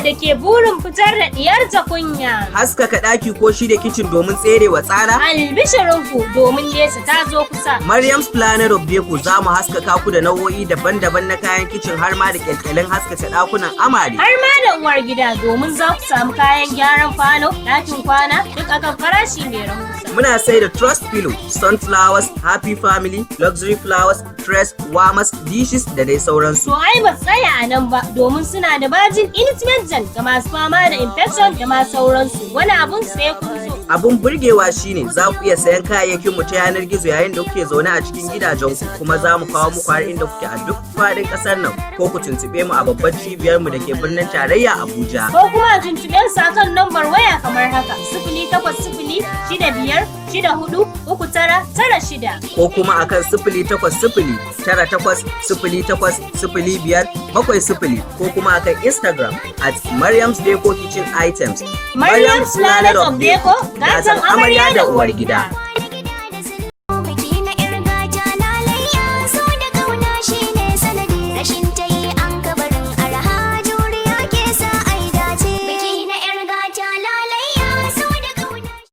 da ke burin fitar da diyarta kunya. Haskaka ɗaki ko shirya kicin domin tserewa tsara? Albishirinku domin nesa ta zo kusa. Maryam's Planet of Deco za mu haskaka ku da nau'o'i daban-daban na kayan kicin har ma da kyalkyalin haskaka ɗakunan amare. Har ma da uwar gida domin za ku samu kayan gyaran falo, ɗakin kwana duk akan farashi mai rahusa. Muna sai da Trust Pillow, Sunflowers, Happy Family, Luxury Flowers, Tres, Wamas, Dishes da dai sauransu. To ai ba tsaya a nan ba domin suna da bajin Intimate Gel ga masu fama da infection da ma sauransu. Wani abun sai kun zo. Abun burgewa shine za ku iya sayan kayayyakin mu ta yanar gizo yayin da kuke zaune a cikin gidajenku, kuma za mu kawo muku har inda kuke a duk faɗin ƙasar nan, ko ku tuntuɓe mu a babbar cibiyar mu da ke birnin tarayya Abuja. Ko kuma a tuntuɓe su akan lambar waya kamar haka: 0800-64-34-3996 ko kuma akan 0800-9808-0570 ko kuma akan Instagram @Maryam's Deco Kitchen Items. Maryam's Planet of Deco, gatan amarya da uwar gida.